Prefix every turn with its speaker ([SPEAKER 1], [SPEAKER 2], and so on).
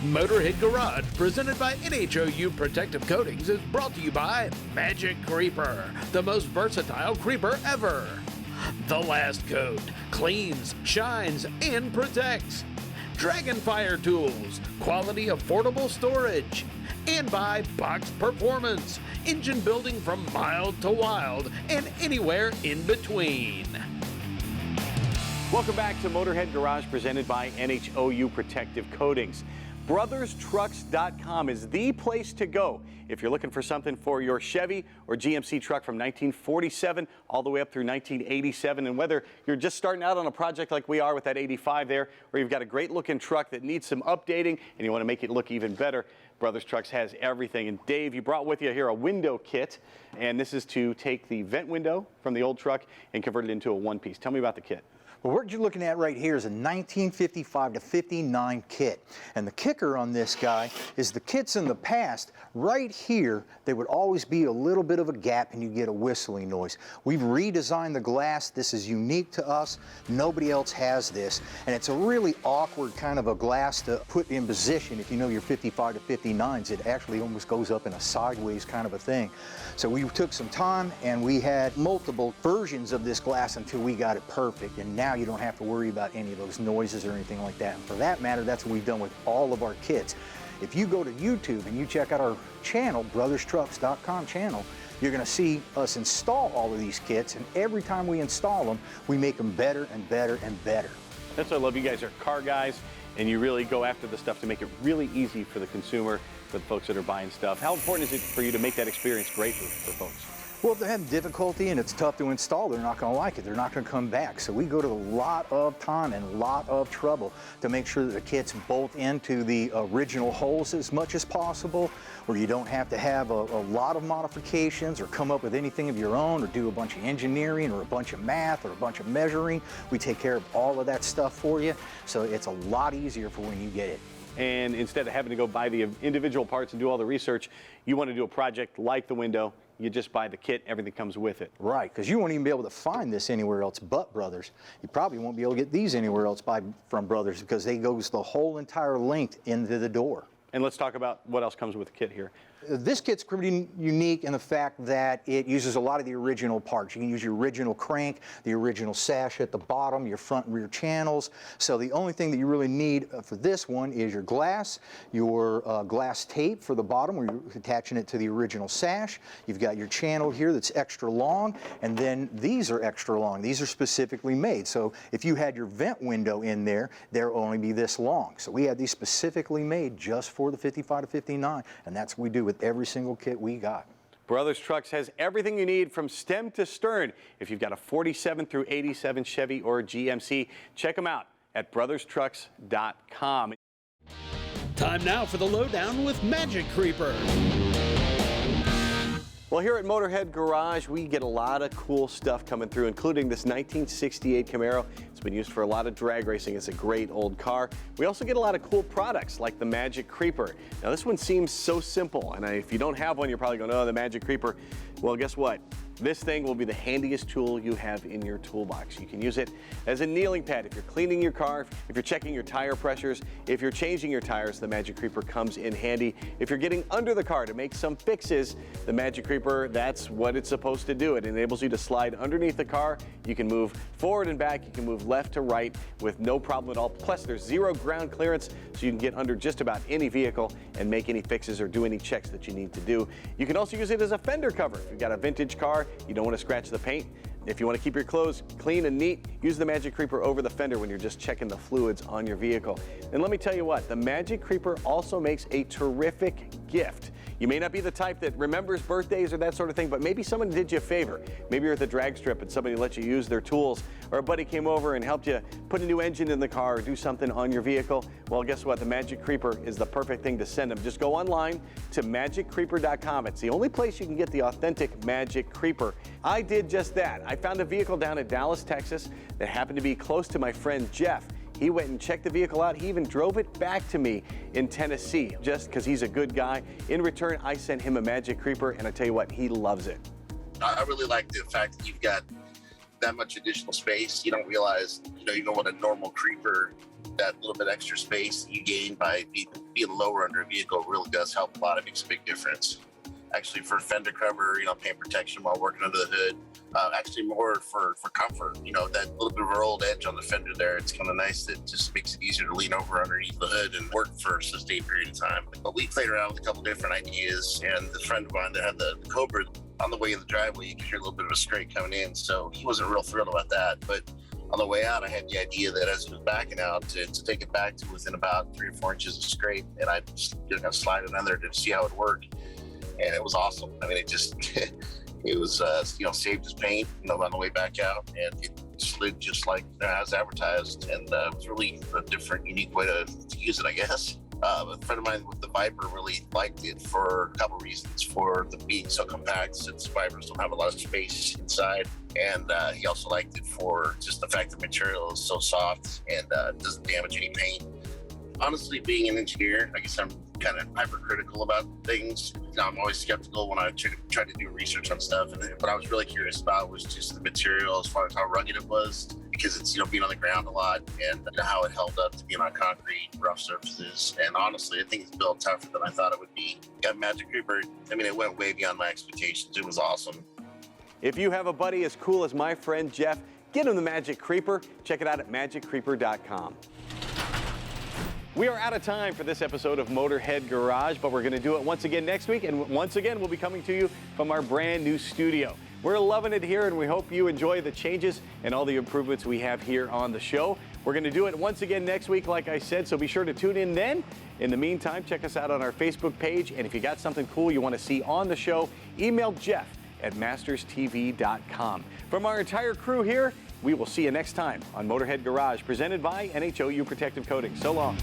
[SPEAKER 1] Motorhead Garage, presented by NHOU Protective Coatings, is brought to you by Magic Creeper, the most versatile creeper ever. The Last Coat cleans, shines, and protects. Dragonfire Tools, quality affordable storage. And by Box Performance, engine building from mild to wild and anywhere in between.
[SPEAKER 2] Welcome back to Motorhead Garage, presented by NHOU Protective Coatings. BrothersTrucks.com is the place to go if you're looking for something for your Chevy or GMC truck from 1947 all the way up through 1987. And whether you're just starting out on a project like we are with that 85 there, or you've got a great looking truck that needs some updating and you want to make it look even better, Brothers Trucks has everything. And Dave, you brought with you here a window kit, and this is to take the vent window from the old truck and convert it into a one-piece. Tell me about the kit.
[SPEAKER 3] Well, what you're looking at right here is a 1955 to 59 kit. And the kicker on this guy is the kits in the past, right here, there would always be a little bit of a gap and you get a whistling noise. We've redesigned the glass. This is unique to us. Nobody else has this. And it's a really awkward kind of a glass to put in position. If you know your 55 to 59s, it actually almost goes up in a sideways kind of a thing. So we took some time and we had multiple versions of this glass until we got it perfect. And now you don't have to worry about any of those noises or anything like that. And for that matter, that's what we've done with all of our kits. If you go to YouTube and you check out our channel, BrothersTrucks.com channel, you're going to see us install all of these kits, and every time we install them, we make them better and better and better.
[SPEAKER 2] That's what I love. You guys are car guys, and you really go after the stuff to make it really easy for the consumer, for the folks that are buying stuff. How important is it for you to make that experience great for folks?
[SPEAKER 3] Well, if they're having difficulty and it's tough to install, they're not going to like it. They're not going to come back. So we go to a lot of time and a lot of trouble to make sure that the kits bolt into the original holes as much as possible, where you don't have to have a lot of modifications or come up with anything of your own or do a bunch of engineering or a bunch of math or a bunch of measuring. We take care of all of that stuff for you, so it's a lot easier for when you get it.
[SPEAKER 2] And instead of having to go buy the individual parts and do all the research, you want to do a project like the window. You just buy the kit, everything comes with it.
[SPEAKER 3] Right, because you won't even be able to find this anywhere else but Brothers. You probably won't be able to get these anywhere else from Brothers because they goes the whole entire length into the door.
[SPEAKER 2] And let's talk about what else comes with the kit here.
[SPEAKER 3] This kit's pretty unique in the fact that it uses a lot of the original parts. You can use your original crank, the original sash at the bottom, your front and rear channels. So the only thing that you really need for this one is your glass glass tape for the bottom where you're attaching it to the original sash. You've got your channel here that's extra long, and then these are extra long. These are specifically made. So if you had your vent window in there, they'll only be this long. So we had these specifically made just for the 55 to 59, and that's what we do with every single kit we got.
[SPEAKER 2] Brothers Trucks has everything you need from stem to stern. If you've got a 47 through 87 Chevy or GMC, check them out at BrothersTrucks.com.
[SPEAKER 1] Time now for the lowdown with Magic Creeper.
[SPEAKER 2] Well, here at Motorhead Garage, we get a lot of cool stuff coming through, including this 1968 Camaro. It's been used for a lot of drag racing. It's a great old car. We also get a lot of cool products like the Magic Creeper. Now, this one seems so simple, and if you don't have one, you're probably going, oh, the Magic Creeper. Well, guess what? This thing will be the handiest tool you have in your toolbox. You can use it as a kneeling pad if you're cleaning your car, if you're checking your tire pressures, if you're changing your tires, the Magic Creeper comes in handy. If you're getting under the car to make some fixes, the Magic Creeper, that's what it's supposed to do. It enables you to slide underneath the car. You can move forward and back. You can move left to right with no problem at all. Plus, there's zero ground clearance, so you can get under just about any vehicle and make any fixes or do any checks that you need to do. You can also use it as a fender cover. If you've got a vintage car, you don't want to scratch the paint. If you want to keep your clothes clean and neat, use the Magic Creeper over the fender when you're just checking the fluids on your vehicle. And let me tell you what, the Magic Creeper also makes a terrific gift. You may not be the type that remembers birthdays or that sort of thing, but maybe someone did you a favor. Maybe you're at the drag strip and somebody let you use their tools, or a buddy came over and helped you put a new engine in the car or do something on your vehicle. Well, guess what? The Magic Creeper is the perfect thing to send them. Just go online to MagicCreeper.com. It's the only place you can get the authentic Magic Creeper. I did just that. I found a vehicle down in Dallas, Texas that happened to be close to my friend Jeff. He went and checked the vehicle out. He even drove it back to me in Tennessee just because he's a good guy. In return, I sent him a Magic Creeper, and I tell you what, he loves it.
[SPEAKER 4] I really like the fact that you've got that much additional space. You don't realize, even what a normal creeper, that little bit extra space you gain by being being lower under a vehicle really does help a lot. It makes a big difference. Actually, for fender cover, paint protection while working under the hood. Actually, more for comfort. That little bit of a rolled edge on the fender there. It's kind of nice. That just makes it easier to lean over underneath the hood and work for a sustained period of time. But we played around with a couple different ideas, and the friend of mine that had the Cobra, on the way in the driveway, you could hear a little bit of a scrape coming in. So he wasn't real thrilled about that. But on the way out, I had the idea that as it was backing out, to take it back to within about 3 or 4 inches of scrape, and I just slide it under to see how it worked. And it was awesome. I mean, it just, it was, saved his paint, on the way back out, and it slid just like as advertised. And it was really a different, unique way to use it, I guess. A friend of mine with the Viper really liked it for a couple reasons. For the being so compact, since Vipers don't have a lot of space inside. And he also liked it for just the fact the material is so soft and doesn't damage any paint. Honestly, being an engineer, I guess I'm kind of hypercritical about things. I'm always skeptical when I try to do research on stuff. And what I was really curious about was just the material, as far as how rugged it was, because it's being on the ground a lot, and how it held up to being on concrete, rough surfaces. And honestly, I think it's built tougher than I thought it would be. Got Magic Creeper. I mean, it went way beyond my expectations. It was awesome.
[SPEAKER 2] If you have a buddy as cool as my friend Jeff, get him the Magic Creeper. Check it out at magiccreeper.com. We are out of time for this episode of Motorhead Garage, but we're going to do it once again next week. And once again, we'll be coming to you from our brand new studio. We're loving it here, and we hope you enjoy the changes and all the improvements we have here on the show. We're going to do it once again next week, like I said, so be sure to tune in then. In the meantime, check us out on our Facebook page. And if you got something cool you want to see on the show, email Jeff at masterstv.com. From our entire crew here, we will see you next time on Motorhead Garage, presented by NHOU Protective Coatings. So long.